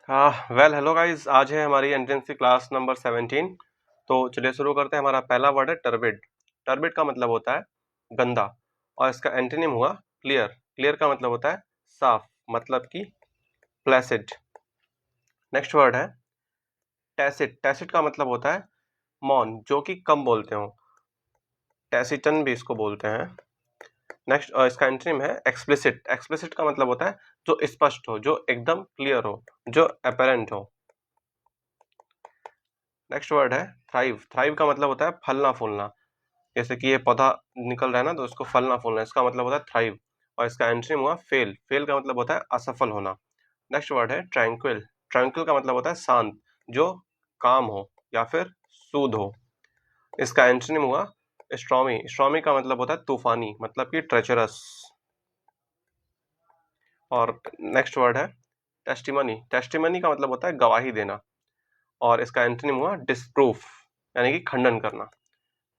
Well hello guys, आज है हमारी एंट्रेंस की क्लास नंबर 17। तो चलिए शुरू करते हैं। हमारा पहला वर्ड है टर्बिड। टर्बिड का मतलब होता है गंदा और इसका एंटोनिम हुआ क्लियर। क्लियर का मतलब होता है साफ, मतलब कि प्लेसिड। नेक्स्ट वर्ड है टैसिट। टैसिट का मतलब होता है मौन, जो कि कम बोलते हो। टैसिटन भी इसको बोलते हैं। नेक्स्ट इसका एंटोनिम है एक्सप्लिसिट। एक्सप्लिसिट का मतलब होता है जो स्पष्ट हो, जो एकदम क्लियर हो, जो अपेरेंट हो। नेक्स्ट वर्ड है थ्राइव। थ्राइव का मतलब होता है फलना फूलना। जैसे कि ये पौधा निकल रहा है ना, तो उसको फलना फूलना, इसका मतलब होता है थ्राइव। और इसका एंटोनिम हुआ फेल। फेल का मतलब होता है असफल होना। नेक्स्ट वर्ड है ट्रैंक्विल। ट्रैंक्विल का मतलब होता है शांत, जो काम हो या फिर सूद हो। इसका एंटोनिम हुआ स्ट्रॉमी। स्ट्रॉमी का मतलब होता है तूफानी, मतलब कि ट्रेचरस। और नेक्स्ट वर्ड है टेस्टिमनी। टेस्टिमनी का मतलब होता है गवाही देना और इसका एंटोनिम हुआ डिस्प्रूफ, यानी कि खंडन करना।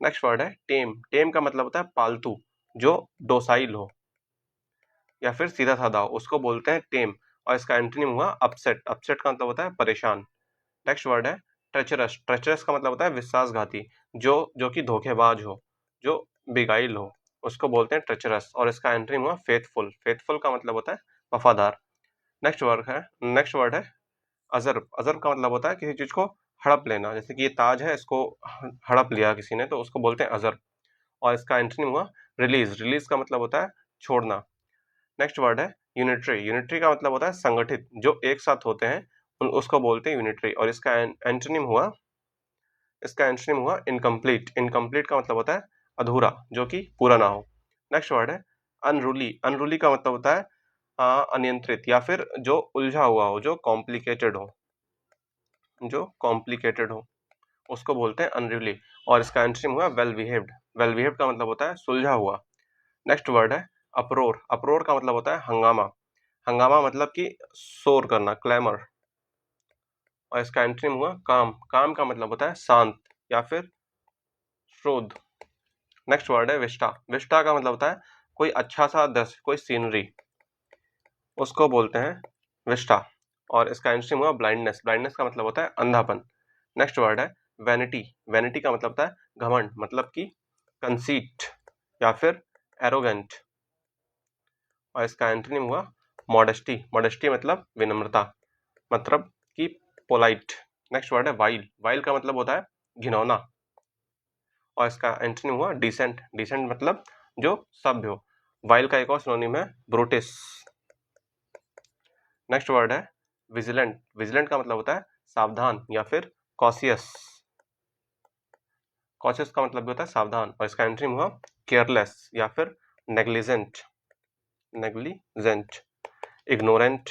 नेक्स्ट वर्ड है टेम। टेम का मतलब होता है पालतू, जो डोसाइल हो या फिर सीधा साधा हो, उसको बोलते हैं टेम। और इसका एंटोनिम हुआ अपसेट। अपसेट का मतलब होता है परेशान। नेक्स्ट वर्ड है ट्रेचरस। ट्रेचरस का मतलब होता है विश्वासघाती, जो कि धोखेबाज हो, जो बेगाइल हो, उसको बोलते हैं ट्रेचरस। और इसका एंटोनिम हुआ फेथफुल। फेथफुल का मतलब होता है वफादार। नेक्स्ट वर्ड है अजर्ब। अजर्ब का मतलब होता है किसी चीज को हड़प लेना। जैसे कि ये ताज है, इसको हड़प लिया किसी ने, तो उसको बोलते हैं अजर्ब। और इसका एंटोनिम हुआ रिलीज। रिलीज का मतलब होता है छोड़ना। नेक्स्ट वर्ड है यूनिटरी। यूनिटरी का मतलब होता है संगठित, जो एक साथ होते हैं, उसको बोलते हैं यूनिटरी। और इसका एंटोनिम हुआ इनकम्प्लीट। इनकम्प्लीट का मतलब होता है अधूरा, जो कि पूरा ना हो। नेक्स्ट वर्ड है अनरूली। अनरूली का मतलब होता है अनियंत्रित या फिर जो उलझा हुआ हो, जो कॉम्प्लिकेटेड हो, उसको बोलते हैं अनरूली। और इसका एंटोनिम हुआ वेल बिहेव्ड। वेल बिहेव्ड का मतलब होता है सुलझा हुआ। नेक्स्ट वर्ड है अप्रोर। अप्रोर का मतलब होता है हंगामा। हंगामा मतलब कि शोर करना, क्लैमर। और इसका एंटोनिम हुआ काम। काम का मतलब होता है शांत या फिर शोध। नेक्स्ट वर्ड है विस्टा। विस्टा का मतलब होता है कोई अच्छा सा दृश्य, कोई सीनरी, उसको बोलते हैं विस्टा। और इसका एंटोनिम हुआ ब्लाइंडनेस। ब्लाइंडनेस का मतलब होता है अंधापन। नेक्स्ट वर्ड है वैनिटी। वैनिटी का मतलब होता है घमंड, मतलब कि कंसीट या फिर एरोगेंट। और इसका एंटोनिम हुआ मॉडेस्टी। मॉडेस्टी मतलब विनम्रता, मतलब कि पोलाइट। नेक्स्ट वर्ड है वाइल। वाइल का मतलब होता है घिनौना। और इसका एंटोनिम हुआ डिसेंट। डिसेंट मतलब जो सभ्य हो। वाइल का एक और सिनोनिम है ब्रूटिस। नेक्स्ट वर्ड है विजिलेंट। विजिलेंट का मतलब होता है सावधान या फिर कॉशियस। कॉशियस का मतलब भी होता है सावधान। और इसका एंटोनिम हुआ केयरलेस या फिर negligent. Negligent, ignorant.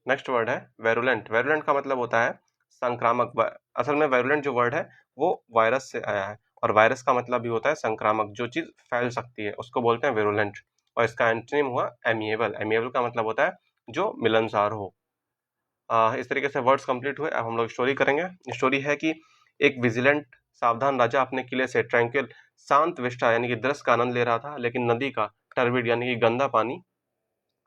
Next word है वेरुलेंट। वेरुलेंट का मतलब होता है संक्रामक। असल में वेरुलेंट जो वर्ड है वो वायरस से आया है, और वायरस का मतलब भी होता है संक्रामक, जो चीज फैल सकती है, उसको बोलते हैं वेरुलेंट। और इसका एंटोनिम हुआ एमिएबल। एमिएबल का मतलब होता है जो मिलनसार हो। इस तरीके से वर्ड्स कंप्लीट हुए। अब हम लोग स्टोरी करेंगे। स्टोरी है कि एक विजिलेंट सावधान राजा अपने किले से ट्रैंक्विल शांत विष्टा यानी कि दृश्य का आनंद ले रहा था, लेकिन नदी का टर्बिड यानी कि गंदा पानी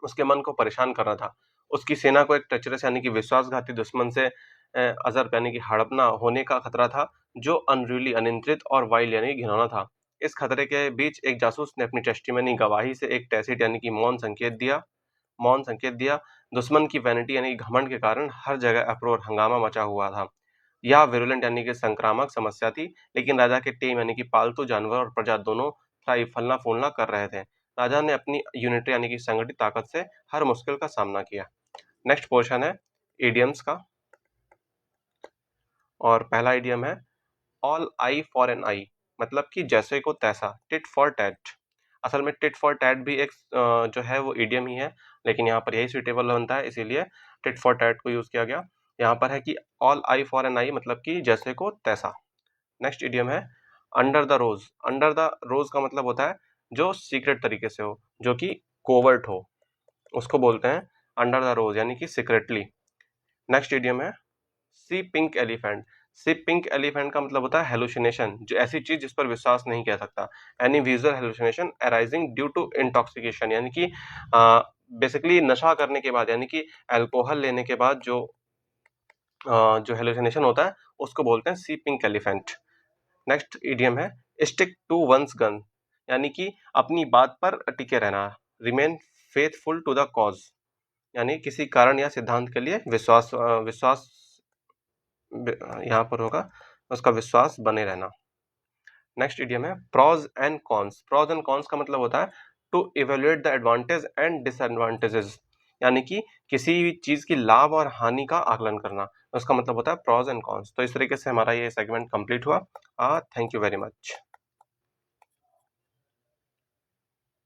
उसके मन को परेशान कर रहा था। उसकी सेना को एक ट्रेचरस यानी कि विश्वासघाती दुश्मन से अजर्ब यानी कि हड़पना होने का खतरा था, जो अनरूली अनियंत्रित और वाइल्ड यानी कि घिनौना था। इस खतरे के बीच एक जासूस ने अपनी टेस्टिमनी गवाही से एक टैसिट यानी कि मौन संकेत दिया। दुश्मन की वैनिटी यानी कि घमंड के कारण हर जगह अप्रोर, हंगामा मचा हुआ था। यह विरुलेंट यानी कि संक्रामक समस्या थी, लेकिन राजा के टेम यानी कि पालतू जानवर और प्रजा दोनों थ्राइव, फलना फूलना कर रहे थे। राजा ने अपनी यूनिटी यानी कि संगठित ताकत से हर मुश्किल का सामना किया। नेक्स्ट पोर्शन है इडियम्स का। और पहला इडियम है all eye for an eye, मतलब कि जैसे को तैसा, टिट फॉर टैट। असल में टिट फॉर टैट भी एक जो है वो इडियम ही है, लेकिन यहाँ पर यही सुइटेबल बनता है, इसीलिए टिट फॉर टैट को यूज किया गया। यहाँ पर है कि all eye for an eye, मतलब कि जैसे को तैसा। नेक्स्ट इडियम है under the rose. Under the rose का मतलब होता है जो सीक्रेट तरीके से हो, जो कि कोवर्ट हो, उसको बोलते हैं अंडर द रोज यानी कि सीक्रेटली। नेक्स्ट इडियम है सी पिंक एलिफेंट। सी पिंक एलिफेंट का मतलब होता है हेलुसिनेशन, जो ऐसी चीज जिस पर विश्वास नहीं किया सकता। Any visual hallucination arising due to intoxication, यानी कि बेसिकली नशा करने के बाद यानी कि अल्कोहल लेने के बाद जो हेलुसिनेशन होता है उसको बोलते हैं see pink elephant. Next idiom है स्टिक टू वंस गन, यानी कि अपनी बात पर टिके रहना। Remain faithful to the cause, यानी किसी कारण या सिद्धांत के लिए विश्वास यहाँ पर होगा, उसका विश्वास बने रहना। नेक्स्ट इडियम है pros and cons. Pros and cons का मतलब होता है to evaluate the advantage and disadvantages, यानी कि किसी भी चीज की लाभ और हानि का आकलन करना, उसका मतलब होता है प्रॉज एंड कॉन्स। तो इस तरीके से हमारा ये सेगमेंट कंप्लीट हुआ। Thank you very much.